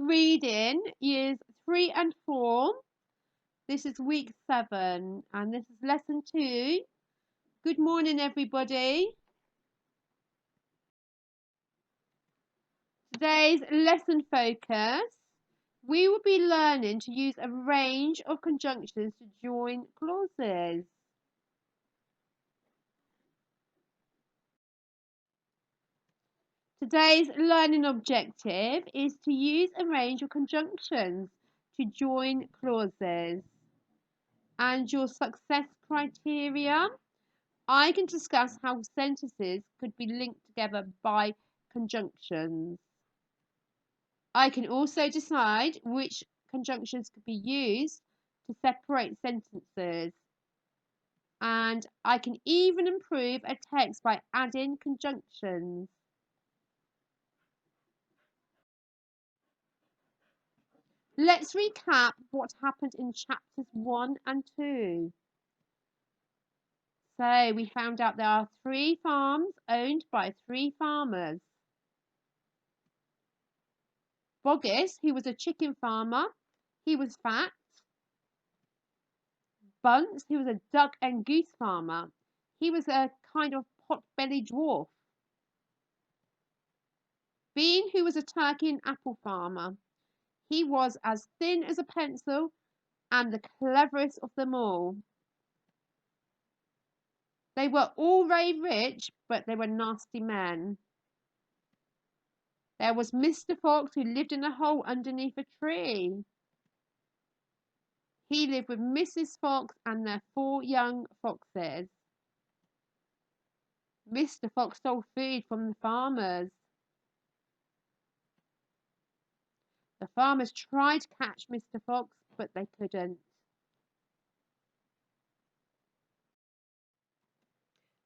Reading years 3 and 4. This is week 7 and this is lesson 2. Good morning, everybody. Today's lesson focus, we will be learning to use a range of conjunctions to join clauses. Today's learning objective is to use a range of conjunctions to join clauses. And your success criteria, I can discuss how sentences could be linked together by conjunctions. I can also decide which conjunctions could be used to separate sentences. And I can even improve a text by adding conjunctions. Let's recap what happened in chapters 1 and 2. So we found out there are 3 farms owned by 3 farmers. Boggis, who was a chicken farmer, he was fat. Bunce, who was a duck and goose farmer, he was a kind of pot-bellied dwarf. Bean, who was a turkey and apple farmer, he was as thin as a pencil and the cleverest of them all. They were all very rich, but they were nasty men. There was Mr. Fox, who lived in a hole underneath a tree. He lived with Mrs. Fox and their 4 young foxes. Mr. Fox stole food from the farmers. The farmers tried to catch Mr. Fox, but they couldn't.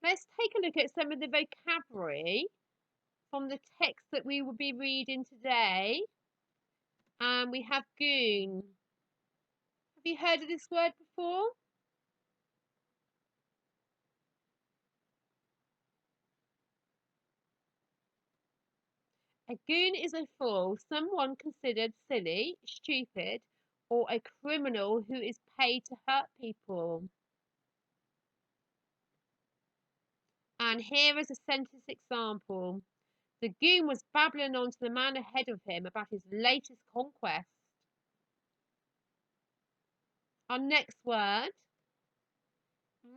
Let's take a look at some of the vocabulary from the text that we will be reading today. And we have goon. Have you heard of this word before? A goon is a fool, someone considered silly, stupid, or a criminal who is paid to hurt people. And here is a sentence example. The goon was babbling on to the man ahead of him about his latest conquest. Our next word,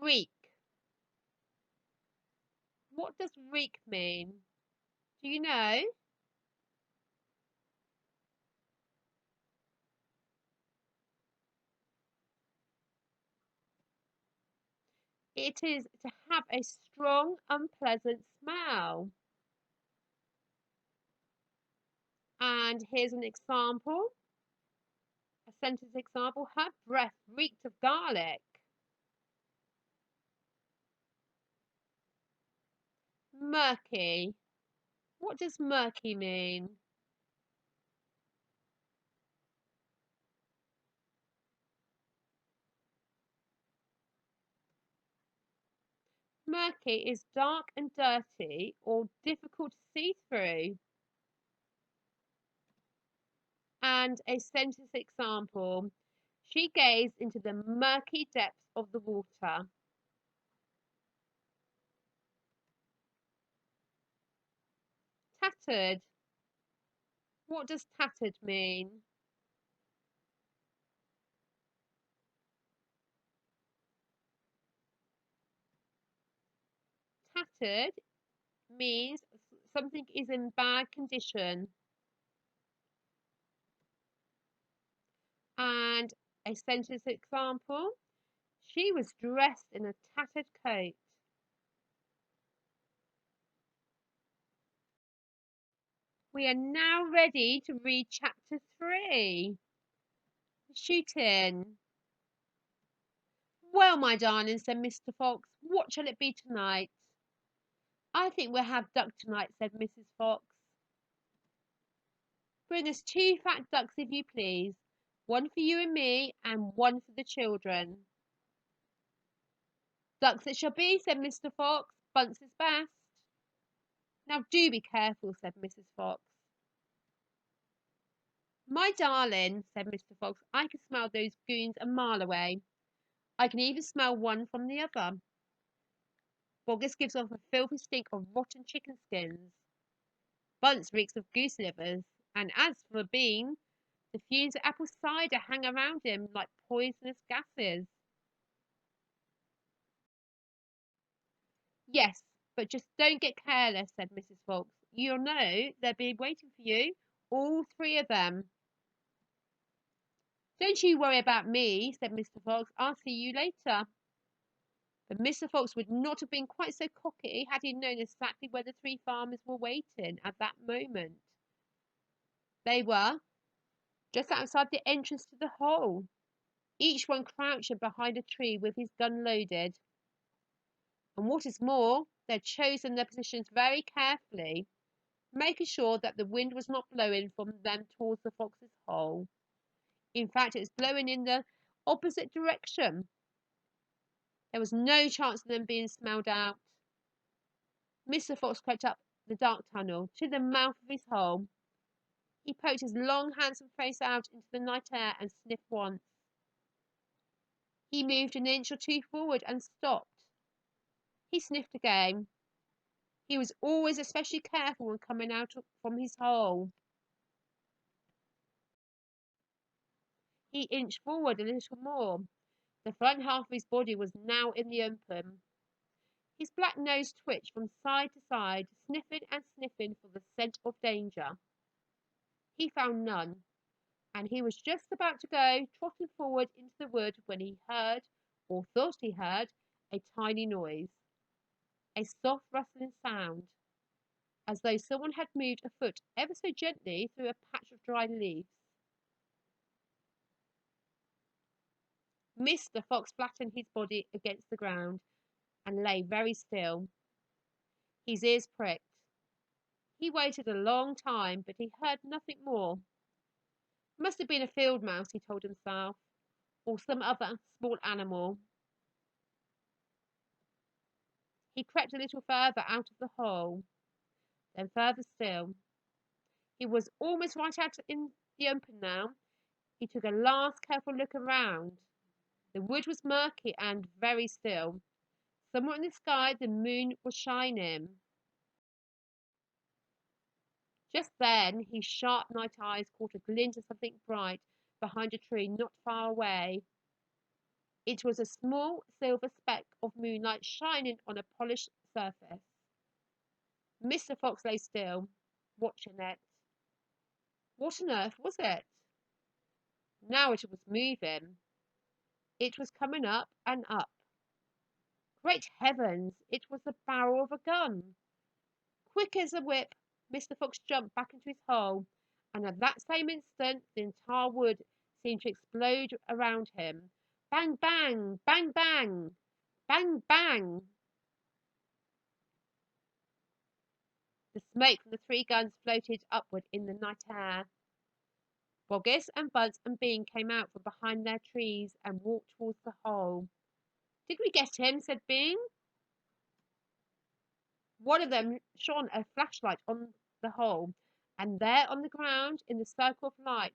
reek. What does reek mean? Do you know? It is to have a strong, unpleasant smell. And here's an example, a sentence example. Her breath reeked of garlic. Murky. What does murky mean? Murky is dark and dirty or difficult to see through. And a sentence example. She gazed into the murky depths of the water. Tattered. What does tattered mean? Tattered means something is in bad condition. And a sentence example. She was dressed in a tattered coat. We are now ready to read chapter 3. Shooting. Well, my darling, said Mr. Fox, what shall it be tonight? I think we'll have duck tonight, said Mrs. Fox. Bring us 2 fat ducks, if you please. 1 for you and me, and 1 for the children. Ducks it shall be, said Mr. Fox. Bunce is best. Now do be careful, said Mrs. Fox. My darling, said Mr. Fox, I can smell those goons a mile away. I can even smell one from the other. Boggis gives off a filthy stink of rotten chicken skins. Bunce reeks of goose livers, and as for Bean, the fumes of apple cider hang around him like poisonous gases. Yes, but just don't get careless, said Mrs. Fox. You'll know they'll be waiting for you, all three of them. Don't you worry about me, said Mr. Fox. I'll see you later. But Mr. Fox would not have been quite so cocky had he known exactly where the three farmers were waiting at that moment. They were just outside the entrance to the hole, each one crouching behind a tree with his gun loaded. And what is more, they'd chosen their positions very carefully, making sure that the wind was not blowing from them towards the fox's hole. In fact, it was blowing in the opposite direction. There was no chance of them being smelled out. Mr. Fox crept up the dark tunnel to the mouth of his hole. He poked his long, handsome face out into the night air and sniffed once. He moved an inch or two forward and stopped. He sniffed again. He was always especially careful when coming out from his hole. He inched forward a little more. The front half of his body was now in the open. His black nose twitched from side to side, sniffing and sniffing for the scent of danger. He found none, and he was just about to go trotting forward into the wood when he heard, or thought he heard, a tiny noise, a soft rustling sound, as though someone had moved a foot ever so gently through a patch of dry leaves. Mr. Fox flattened his body against the ground and lay very still. His ears pricked. He waited a long time, but he heard nothing more. Must have been a field mouse, he told himself, or some other small animal. He crept a little further out of the hole, then further still. He was almost right out in the open now. He took a last careful look around. The wood was murky and very still. Somewhere in the sky the moon was shining. Just then his sharp night eyes caught a glint of something bright behind a tree not far away. It was a small silver speck of moonlight shining on a polished surface. Mr. Fox lay still, watching it. What on earth was it? Now it was moving. It was coming up and up. Great heavens, it was the barrel of a gun. Quick as a whip, Mr. Fox jumped back into his hole, and at that same instant the entire wood seemed to explode around him. Bang, bang, bang, bang, bang, bang. The smoke from the three guns floated upward in the night air. Boggis and Bunce and Bean came out from behind their trees and walked towards the hole. Did we get him? Said Bean. One of them shone a flashlight on the hole, and there on the ground, in the circle of light,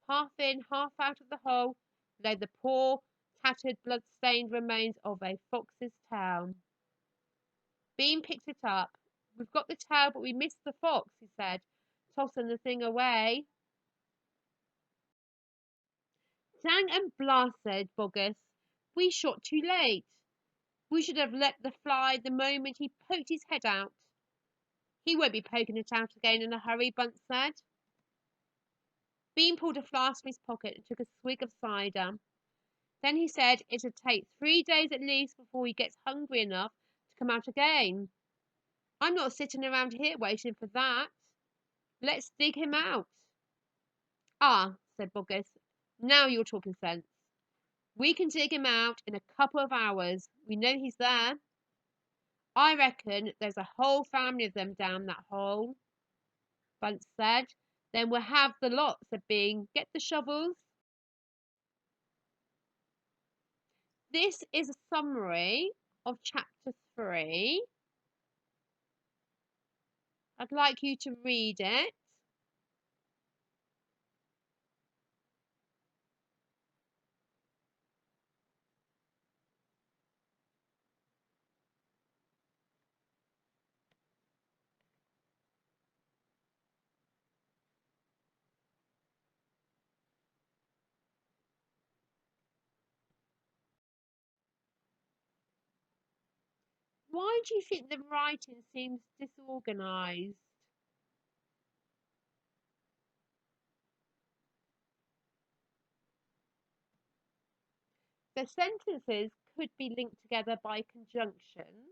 half in, half out of the hole, lay the poor, tattered, blood-stained remains of a fox's tail. Bean picked it up. We've got the tail, but we missed the fox, he said, tossing the thing away. Dang and blast, said Boggis. We shot too late. We should have let the fly the moment he poked his head out. He won't be poking it out again in a hurry, Bunce said. Bean pulled a flask from his pocket and took a swig of cider. Then he said it'd take 3 days at least before he gets hungry enough to come out again. I'm not sitting around here waiting for that. Let's dig him out. Ah, said Boggis, now you're talking sense. We can dig him out in a couple of hours. We know he's there. I reckon there's a whole family of them down that hole, Bunce said. Then we'll have the lot, said Bean. Get the shovels. This is a summary of chapter 3. I'd like you to read it. Why do you think the writing seems disorganized? The sentences could be linked together by conjunctions.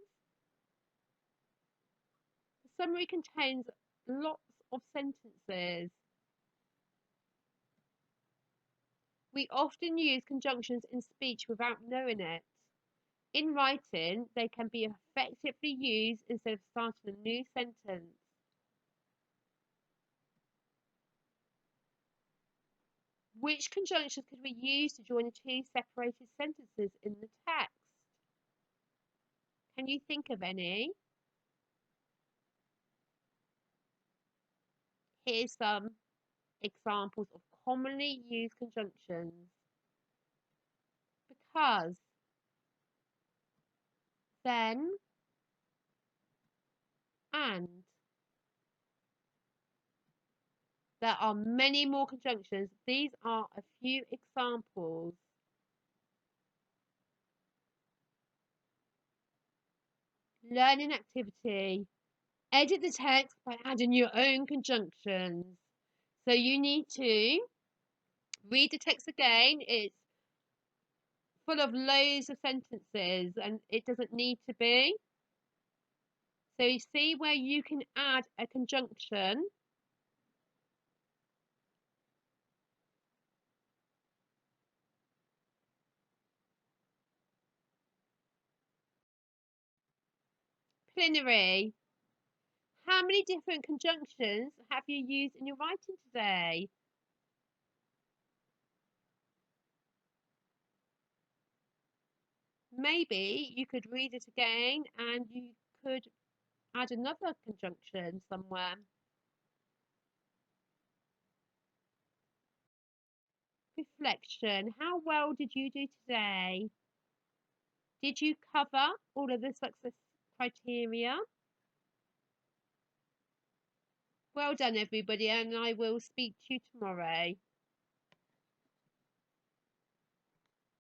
The summary contains lots of sentences. We often use conjunctions in speech without knowing it. In writing, they can be effectively used instead of starting a new sentence. Which conjunctions could we use to join the two separated sentences in the text? Can you think of any? Here's some examples of commonly used conjunctions. Because, then, and. There are many more conjunctions. These are a few examples. Learning activity. Edit the text by adding your own conjunctions. So you need to read the text again. It's full of loads of sentences and it doesn't need to be. So you see where you can add a conjunction. Plenary. How many different conjunctions have you used in your writing today? Maybe you could read it again and you could add another conjunction somewhere. Reflection. How well did you do today? Did you cover all of the success criteria? Well done, everybody, and I will speak to you tomorrow.